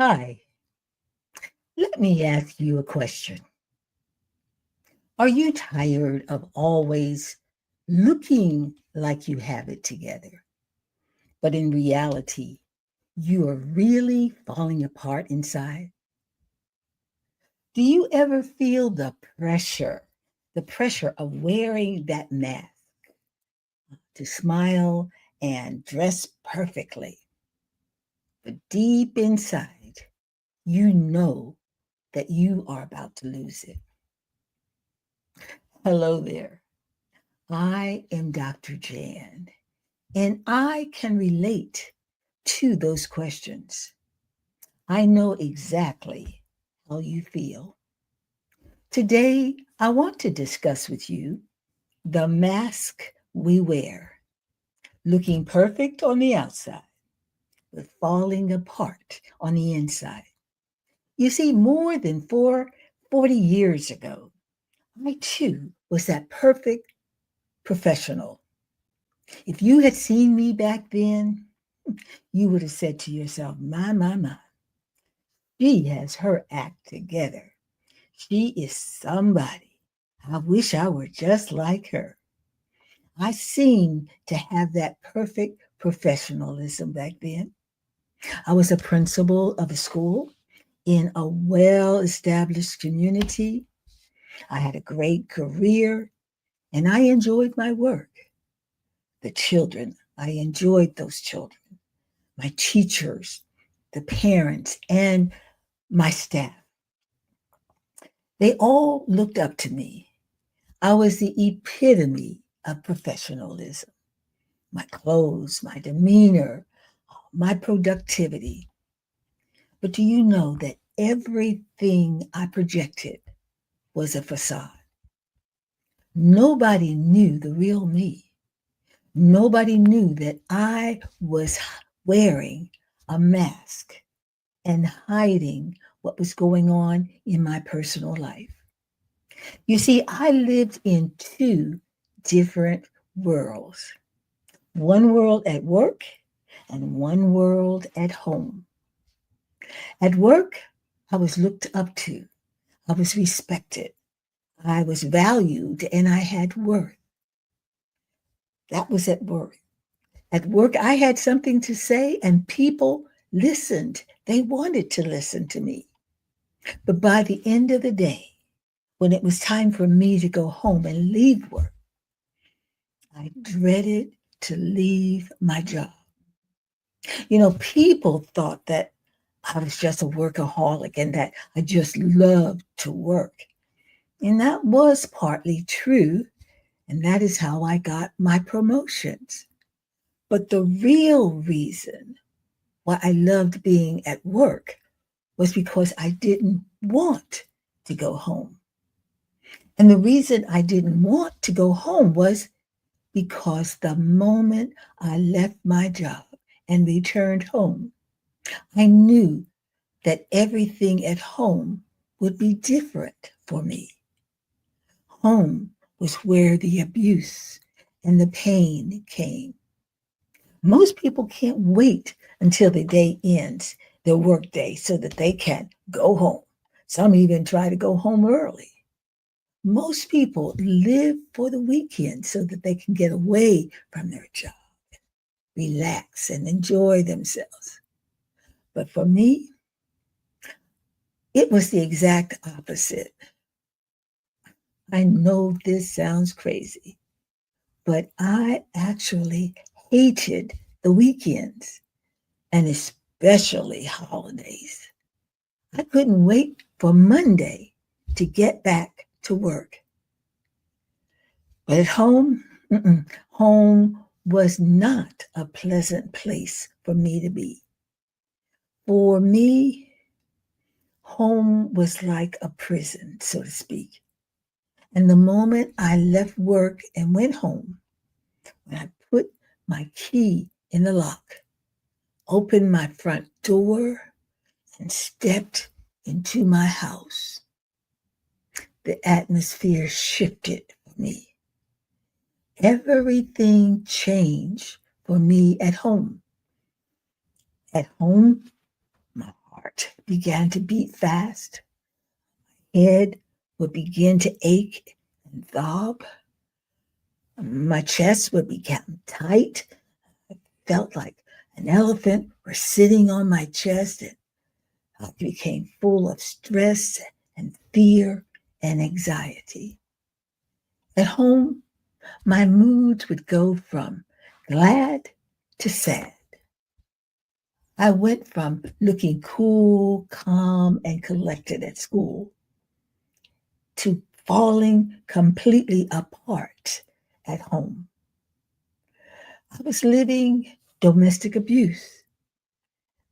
Hi, let me ask you a question. Are you tired of always looking like you have it together, but in reality, you are really falling apart inside? Do you ever feel the pressure of wearing that mask to smile and dress perfectly? But deep inside, you know that you are about to lose it. Hello there. I am Dr. Jan, and I can relate to those questions. I know exactly how you feel. Today, I want to discuss with you the mask we wear, looking perfect on the outside, but falling apart on the inside. You see, more than 40 years ago, I too was that perfect professional. If you had seen me back then, you would have said to yourself, my, she has her act together. She is somebody. I wish I were just like her. I seemed to have that perfect professionalism back then. I was a principal of a school in a well established community. I had a great career and I enjoyed my work. The children, I enjoyed those children, my teachers, the parents, and my staff. They all looked up to me. I was the epitome of professionalism. My clothes, my demeanor, my productivity. But do you know that everything I projected was a facade? Nobody knew the real me. Nobody knew that I was wearing a mask and hiding what was going on in my personal life. You see, I lived in two different worlds, one world at work and one world at home. At work, I was looked up to, I was respected, I was valued, and I had worth. That was at work. At work, I had something to say, and people listened. They wanted to listen to me. But by the end of the day, when it was time for me to go home and leave work, I dreaded to leave my job. People thought that I was just a workaholic and that I just loved to work. And that was partly true. And that is how I got my promotions. But the real reason why I loved being at work was because I didn't want to go home. And the reason I didn't want to go home was because the moment I left my job and returned home, I knew that everything at home would be different for me. Home was where the abuse and the pain came. Most people can't wait until the day ends, their work day, so that they can go home. Some even try to go home early. Most people live for the weekend so that they can get away from their job, relax, and enjoy themselves. But for me, it was the exact opposite. I know this sounds crazy, but I actually hated the weekends and especially holidays. I couldn't wait for Monday to get back to work. But at home, home was not a pleasant place for me to be. For me, home was like a prison, so to speak. And the moment I left work and went home, when I put my key in the lock, opened my front door, and stepped into my house, the atmosphere shifted for me. Everything changed for me at home. At home, my heart began to beat fast. Head would begin to ache and throb. My chest would become tight. I felt like an elephant was sitting on my chest, and I became full of stress and fear and anxiety. At home, my moods would go from glad to sad. I went from looking cool, calm, and collected at school to falling completely apart at home. I was living domestic abuse,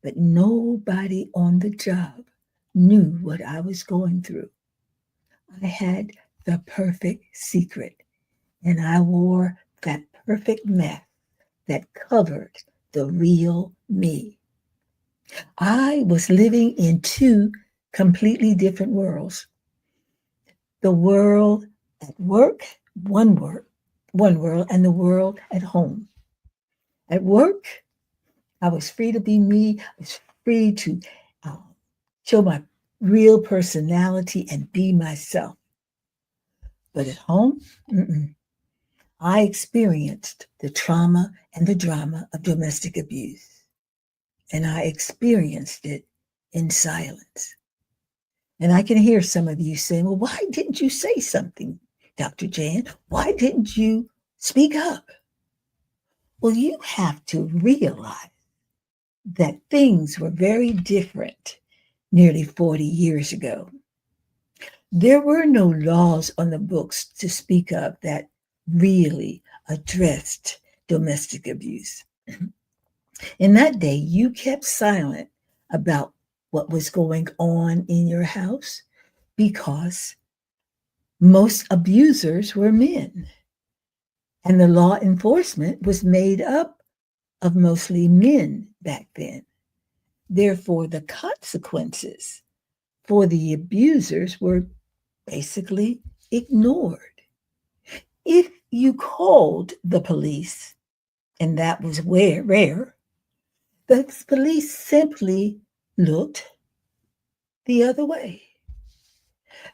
but nobody on the job knew what I was going through. I had the perfect secret, and I wore that perfect mask that covered the real me. I was living in two completely different worlds. The world at work, one world, and the world at home. At work, I was free to be me. I was free to uh, show my real personality and be myself. But at home, I experienced the trauma and the drama of domestic abuse, and I experienced it in silence. And I can hear some of you saying, well, why didn't you say something, Dr. Jan? Why didn't you speak up? Well, you have to realize that things were very different nearly 40 years ago. There were no laws on the books to speak of that really addressed domestic abuse. In that day, you kept silent about what was going on in your house because most abusers were men, and the law enforcement was made up of mostly men back then. Therefore, the consequences for the abusers were basically ignored. If you called the police, and that was rare, the police simply looked the other way.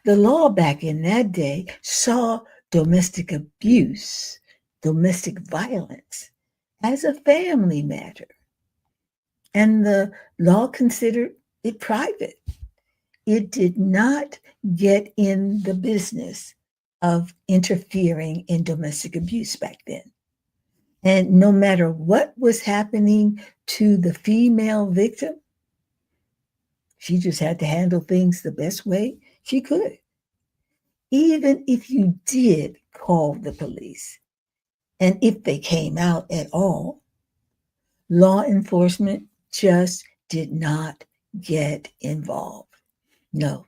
The law back in that day saw domestic abuse, domestic violence, as a family matter, and the law considered it private. It did not get in the business of interfering in domestic abuse back then. And no matter what was happening to the female victim, she just had to handle things the best way she could. Even if you did call the police, and if they came out at all, law enforcement just did not get involved. No,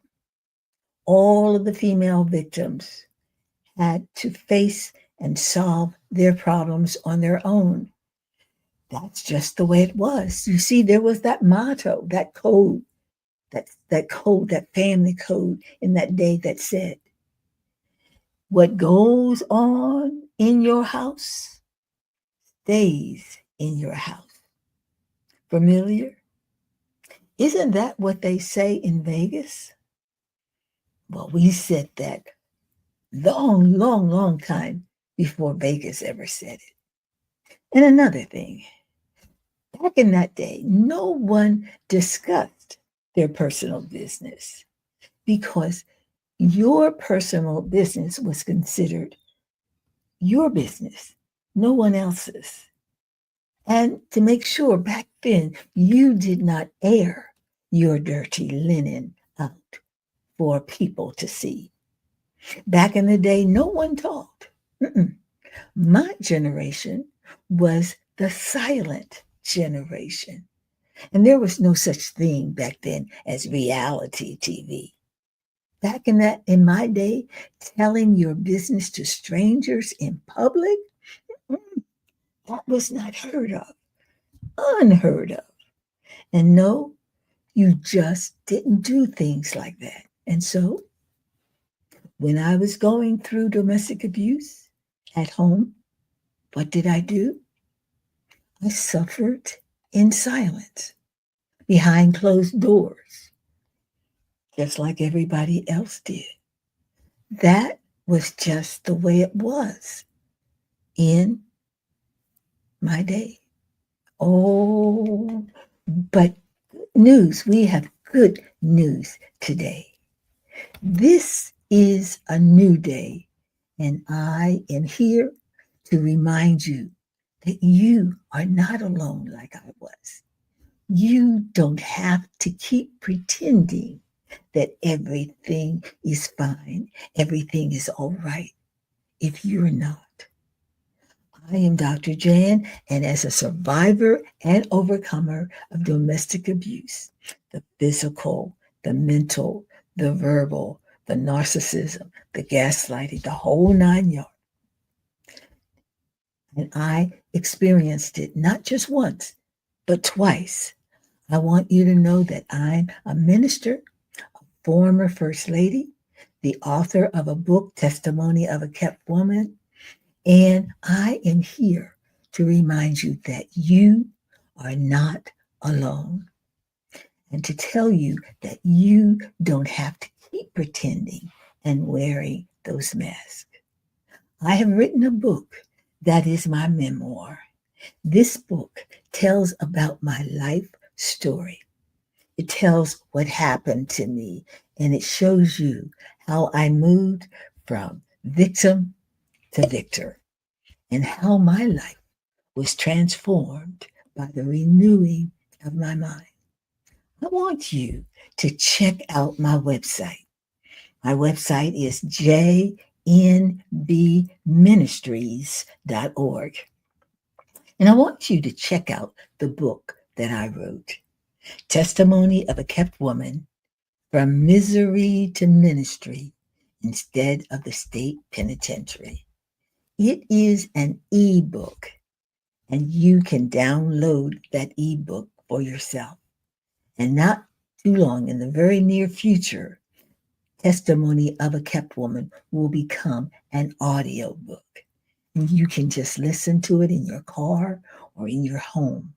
all of the female victims had to face and solve their problems on their own. That's just the way it was. You see, there was that motto, that code, that family code in that day that said, what goes on in your house stays in your house. Familiar? Isn't that what they say in Vegas? Well, we said that long time before Vegas ever said it. And another thing, back in that day, no one discussed their personal business because your personal business was considered your business, no one else's. And to make sure back then you did not air your dirty linen out for people to see. Back in the day, no one talked. My generation was the silent generation. And there was no such thing back then as reality TV. Back in my day, telling your business to strangers in public, that was not heard of, unheard of. And no, you just didn't do things like that. And so when I was going through domestic abuse at home, what did I do? I suffered in silence. behind closed doors, just like everybody else did. That was just the way it was in my day. Oh, but news, we have good news today. This is a new day, and I am here to remind you that you are not alone like I was. You don't have to keep pretending that everything is fine, everything is all right, if you're not. I am Dr. Jan, and as a survivor and overcomer of domestic abuse, the physical, the mental, the verbal, the narcissism, the gaslighting, the whole 9 yards, and I experienced it not just once, but twice. I want you to know that I'm a minister, former First Lady, the author of a book, Testimony of a Kept Woman, and I am here to remind you that you are not alone and to tell you that you don't have to keep pretending and wearing those masks. I have written a book that is my memoir. This book tells about my life story. It tells what happened to me, and it shows you how I moved from victim to victor and how my life was transformed by the renewing of my mind. I want you to check out my website. My website is jnbministries.org. And I want you to check out the book that I wrote, Testimony of a Kept Woman, From Misery to Ministry Instead of the State Penitentiary. It is an ebook, and you can download that ebook for yourself. And not too long, in the very near future, Testimony of a Kept Woman will become an audio book. And you can just listen to it in your car or in your home.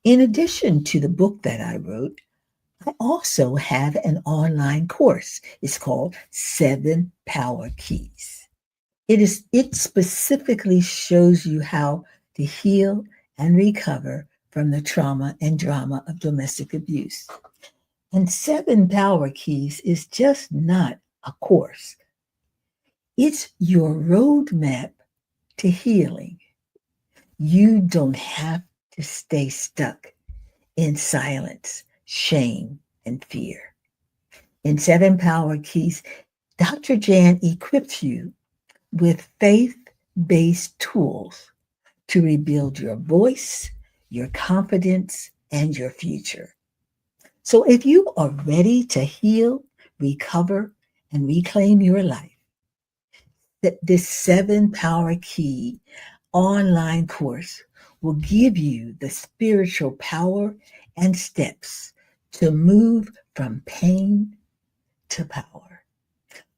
In addition to the book that I wrote, I also have an online course. It's called 7 Power Keys. It specifically shows you how to heal and recover from the trauma and drama of domestic abuse. And 7 Power Keys is just not a course. It's your roadmap to healing. You don't have to stay stuck in silence, shame, and fear. In 7 Power Keys, Dr. Jan equips you with faith-based tools to rebuild your voice, your confidence, and your future. So if you are ready to heal, recover, and reclaim your life, that this 7 Power Key online course will give you the spiritual power and steps to move from pain to power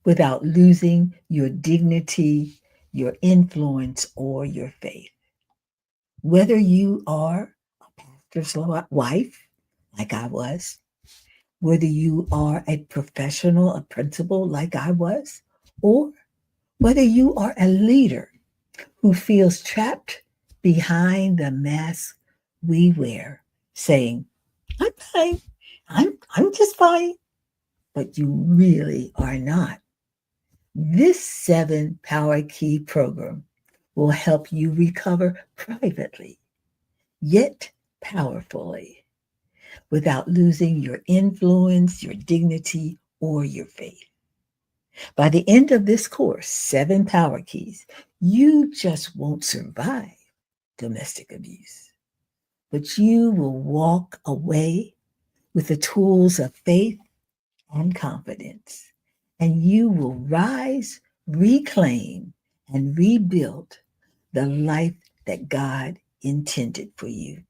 without losing your dignity, your influence, or your faith. Whether you are a pastor's wife, like I was, whether you are a professional, a principal, like I was, or whether you are a leader who feels trapped behind the mask we wear, saying, I'm fine, I'm just fine, but you really are not. This 7 Power Key program will help you recover privately, yet powerfully, without losing your influence, your dignity, or your faith. By the end of this course, 7 Power Keys, you just won't survive domestic abuse, but you will walk away with the tools of faith and confidence, and you will rise, reclaim, and rebuild the life that God intended for you.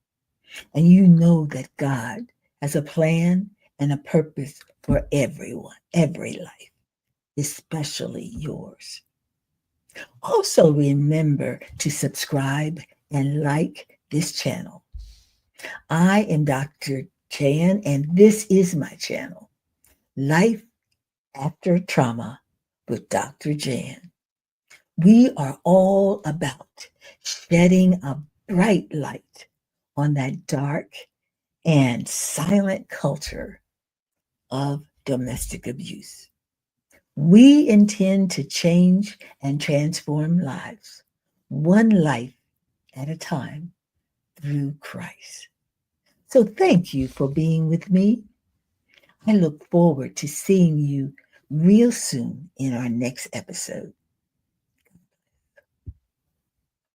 And you know that God has a plan and a purpose for everyone, every life, especially yours. Also, remember to subscribe and like this channel. I am Dr. Jan, and this is my channel, Life After Trauma with Dr. Jan. We are all about shedding a bright light on that dark and silent culture of domestic abuse. We intend to change and transform lives, one life at a time, through Christ. So thank you for being with me. I look forward to seeing you real soon in our next episode.